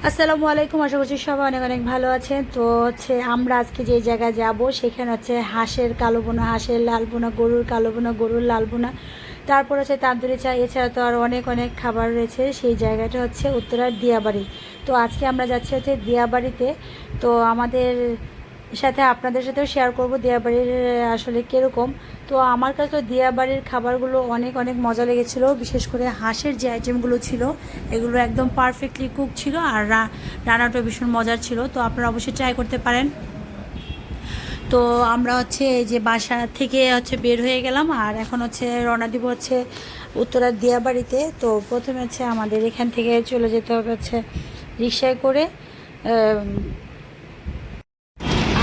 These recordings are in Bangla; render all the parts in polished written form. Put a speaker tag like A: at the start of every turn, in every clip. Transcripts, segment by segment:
A: আসসালামু আলাইকুম। আশা করছি সবাই অনেক অনেক ভালো আছেন। তো আমরা আজকে যে জায়গায় যাব সেখানে হাঁসের কালো বোনা, হাঁসের লাল বোনা, গরুর কালো বোনা, গরুর লাল বোনা, তারপর তান্দুরি চা, এছাড়া তো আরও অনেক অনেক খাবার রয়েছে। সেই জায়গাটা উত্তরার দিয়াবাড়ি। তো আজকে আমরা যাচ্ছি দিয়াবাড়িতে। তো আমাদের সাথে আপনাদের সাথেও শেয়ার করব দিয়াবাড়ির আসলে কীরকম। তো আমার কাছে তো দিয়াবাড়ির খাবারগুলো অনেক অনেক মজা লেগেছিলো। বিশেষ করে হাঁসের যে আইটেমগুলো ছিল এগুলো একদম পারফেক্টলি কুক ছিল, আর রান্নাটাও ভীষণ মজার ছিল। তো আপনারা অবশ্যই ট্রাই করতে পারেন। তো আমরা এই যে বাসা থেকে বের হয়ে গেলাম, আর এখন রওনা দিব উত্তরার দিয়াবাড়িতে। তো প্রথমে আমাদের এখান থেকে চলে যেতে হবে রিক্সায় করে।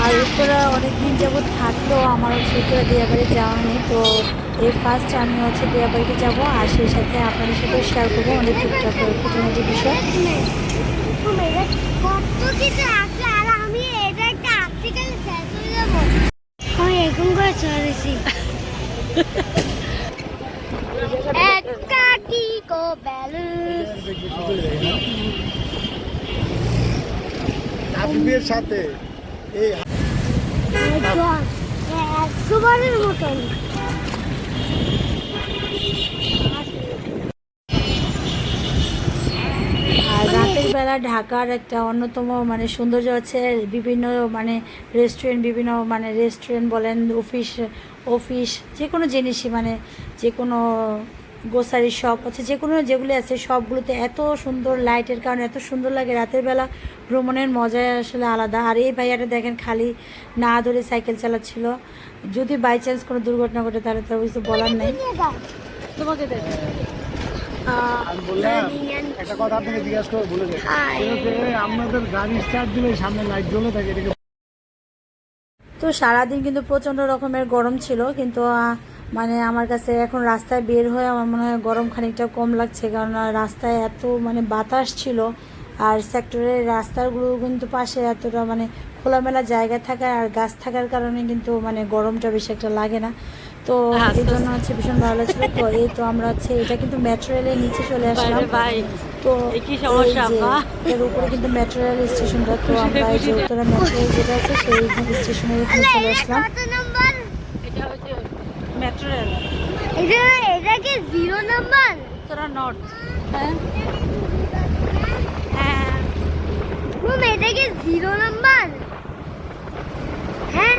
A: আর উত্তরা অনেক দিন যাবৎ থাকলেও আমার উত্তরা দিয়াবাড়ি যাওয়া নেই। তো এই ফার্স্ট আমি দিয়াবাড়িতে যাব, আর সেই সাথে আপনাদের সাথে শেয়ার করবো অনেক টুকটাক খুঁটিনাটি বিষয়।
B: আবিবের সাথে এই
A: সুবারের মতন। আর রাতের বেলা ঢাকার একটা অন্যতম সৌন্দর্য বিভিন্ন রেস্টুরেন্ট বলেন, অফিস যে কোনো জিনিসই যে কোনো গ্রোসারি শপ যে কোনো যেগুলি আছে সবগুলোতে এত সুন্দর লাইটের কারণে এত সুন্দর লাগে। রাতের বেলা ভ্রমণের মজাই আসলে আলাদা। আর এই ভাইয়াটা দেখেন খালি না ধরে সাইকেল চালাচ্ছিল। যদি বাই চান্স কোনো দুর্ঘটনা ঘটে তাহলে তার কিছু বলার নেই। তোমাকে
B: একটা কথা আপনাকে জিজ্ঞাসা করে বলে দেয়, আপনাদের গাড়ি স্টার্ট দিলে সামনে লাইট জ্বলে থাকে।
A: তো সারাদিন কিন্তু প্রচণ্ড রকমের গরম ছিল, কিন্তু আমার কাছে এখন রাস্তায় বের হয়ে আমার মনে হয় গরম খানিকটা কম লাগছে, কারণ রাস্তায় এত বাতাস ছিল। আর সেক্টরের রাস্তাগুলো কিন্তু পাশে এতটা খোলামেলা জায়গা থাকার আর গাছ থাকার কারণে কিন্তু গরমটা বেশি একটা লাগে না। তো এই জন্য ভীষণ ভালো লাগছিল। তো এই তো আমরা এটা কিন্তু মেট্রো রেলের নিচে চলে আসলাম। তো এর উপরে কিন্তু মেট্রো রেল স্টেশনটা। তো আমরা এই যে উত্তরা মেট্রো রেল যেটা আছে সেই স্টেশনের এখানে চলে আসলাম। মেট্রো রেল
C: এটা কি 0 নাম্বার?
A: উত্তরা নর্থ। হ্যাঁ হ্যাঁ,
C: এটা কি 0 নাম্বার? হ্যাঁ,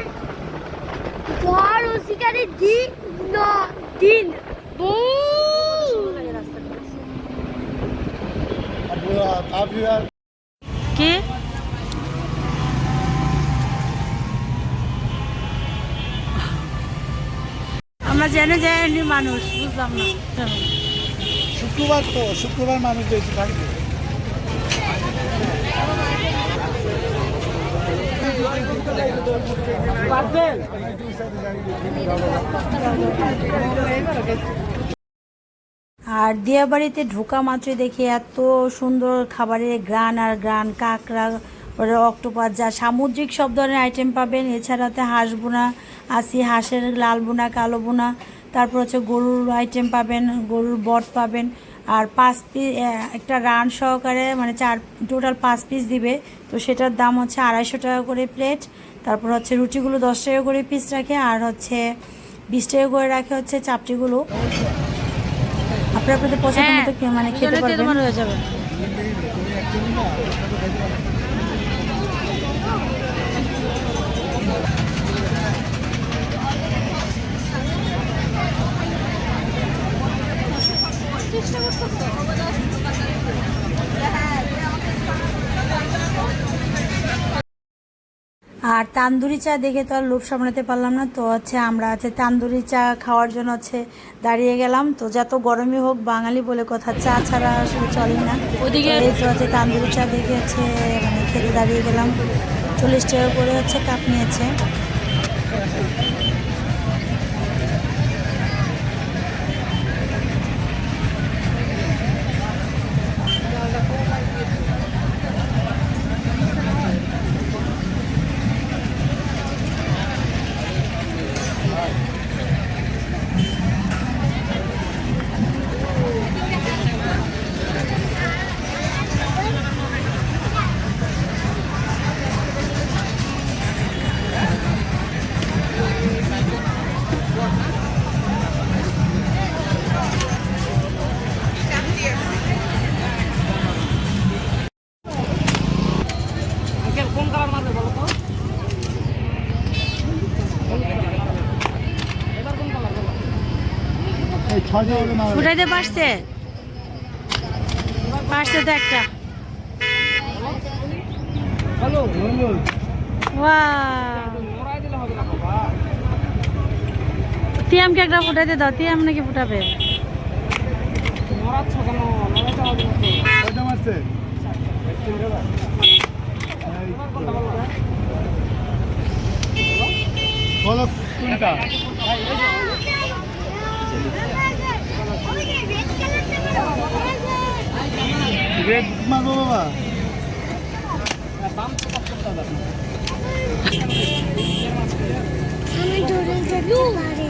C: ঘর ও শিকারে দিন
A: কে আমরা জেনে যায়নি মানুষ, বুঝলাম না।
B: শুক্রবার মানুষ বেশি থাকবে।
A: আর দিয়াবাড়িতে ঢোকা মাত্রই দেখি এত সুন্দর খাবারের গ্রান আর গ্রান, কাঁকড়া, অক্টোপাস, যা সামুদ্রিক সব ধরনের আইটেম পাবেন। এছাড়াতে হাঁস বোনা হাঁসের লাল বোনা, কালো বোনা, তারপর গরুর আইটেম পাবেন, গরুর বট পাবেন। আর 5 পিস একটা রান সহকারে টোটাল 5 পিস দিবে। তো সেটার দাম 250 টাকা করে প্লেট। তারপর রুটিগুলো 10 টাকা করে পিস রাখে, আর 20 টাকা করে রাখে চাপটিগুলো। আপনাদের পছন্দ মতো খেতে পারবেন। হয়ে যাবে। আর তান্দুরি চা দেখে তো আর লোভ সামলাতে পারলাম না। তো আমরা তান্দুরি চা খাওয়ার জন্য দাঁড়িয়ে গেলাম। তো যত গরমই হোক, বাঙালি বলে কথা, চা ছাড়া আসলে চলেই না। ওদিকে এই তো তান্দুরি চা দেখে খেতে দাঁড়িয়ে গেলাম। 40 টাকা করে কাপ নিয়েছে।
B: ছয়টা হলে না
A: উঠাইতে পারছে পারছে তো একটা। তিয়ামকে একটা ফুটাইতে দাও, তিয়াম নাকি ফুটাবে।
B: কয়টা মারছে? বলো কোনটা? রেড মারবো বাবা।
C: আমি ধরে যেতে পারি।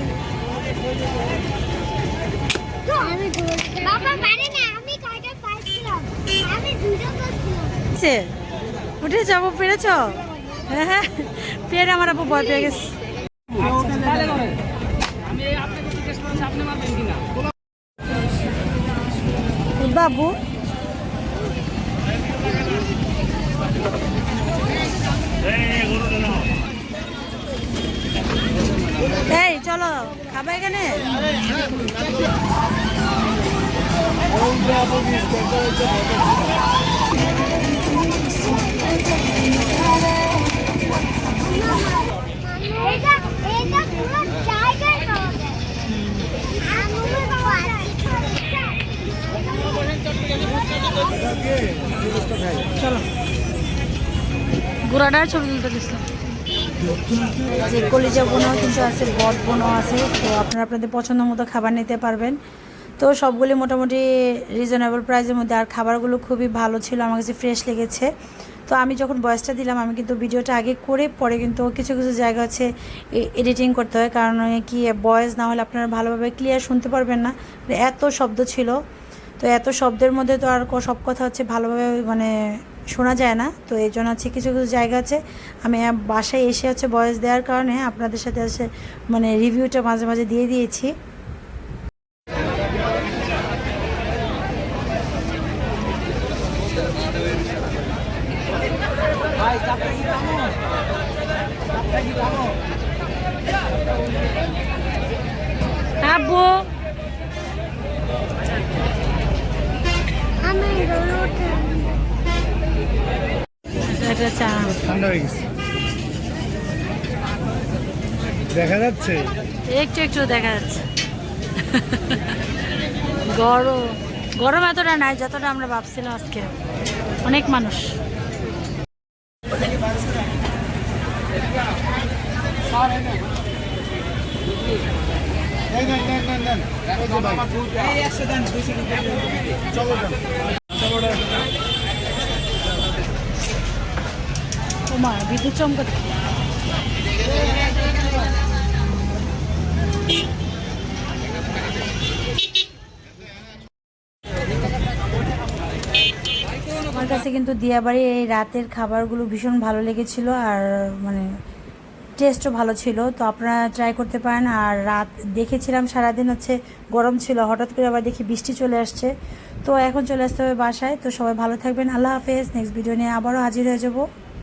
C: আমি ধরে বাবা পারে না, আমি কয়টা পাইছিলাম, আমি দুটো করছিলাম।
A: উঠে যাবো, পেরেছ? হ্যাঁ হ্যাঁ, পেরে আমার আপু ভয় পেয়ে গেছে। বাবু এই চলো খাবা এখানে।
C: এটা এটা পুরো জায়গায় হবে। আমি
A: চলো ঘোড়াটার ছবি তুলতে গেছিলাম। যে কলিজা বোনাও কিন্তু আছে, বট বোনাও আছে, তো আপনারা আপনাদের পছন্দ মতো খাবার নিতে পারবেন। তো সবগুলি মোটামুটি রিজনেবল প্রাইসের মধ্যে, আর খাবারগুলো খুবই ভালো ছিল, আমার কাছে ফ্রেশ লেগেছে। তো আমি যখন ভয়েসটা দিলাম, আমি কিন্তু ভিডিওটা আগে করে পরে কিন্তু কিছু কিছু জায়গা আছে এডিটিং করতে হয়, কারণ কি ভয়েস না হলে আপনারা ভালোভাবে ক্লিয়ার শুনতে পারবেন না, এত শব্দ ছিল। তো এত শব্দের মধ্যে তো আর সব কথা হচ্ছে ভালোভাবে মানে শোনা যায় না। তো এই জন্য হচ্ছে কিছু কিছু জায়গা আছে আমি বাসায় এসে হচ্ছে ভয়েস দেওয়ার কারণে আপনাদের সাথে আছে মানে রিভিউটা মাঝে মাঝে দিয়ে দিয়েছি। আব্বু
C: আমি
A: এটা চা
B: ঠান্ডা হয়ে গেছে, দেখা যাচ্ছে
A: একটু একটু দেখা যাচ্ছে। গরম গরম এতটা নাই যতটা আমরা ভাবছিলাম, আজকে অনেক মানুষ।
B: এই নেন নেন নেন নেন, এই যে ভাই। চলো যান।
A: ওমা বিদ্যুৎ চমকাতে। আমার কাছে কিন্তু দিয়াবাড়ির এই রাতের খাবারগুলো ভীষণ ভালো লেগেছিল, আর মানে টেস্টও ভালো ছিল। তো আপনারা ট্রাই করতে পারেন। আর রাত দেখেছিলাম সারাদিন হচ্ছে গরম ছিল, হঠাৎ করে আবার দেখি বৃষ্টি চলে আসছে। তো এখন চলে আসতে হবে বাসায়। তো সবাই ভালো থাকবেন, আল্লাহ হাফেজ। নেক্সট ভিডিও নিয়ে আবারও হাজির হয়ে যাব।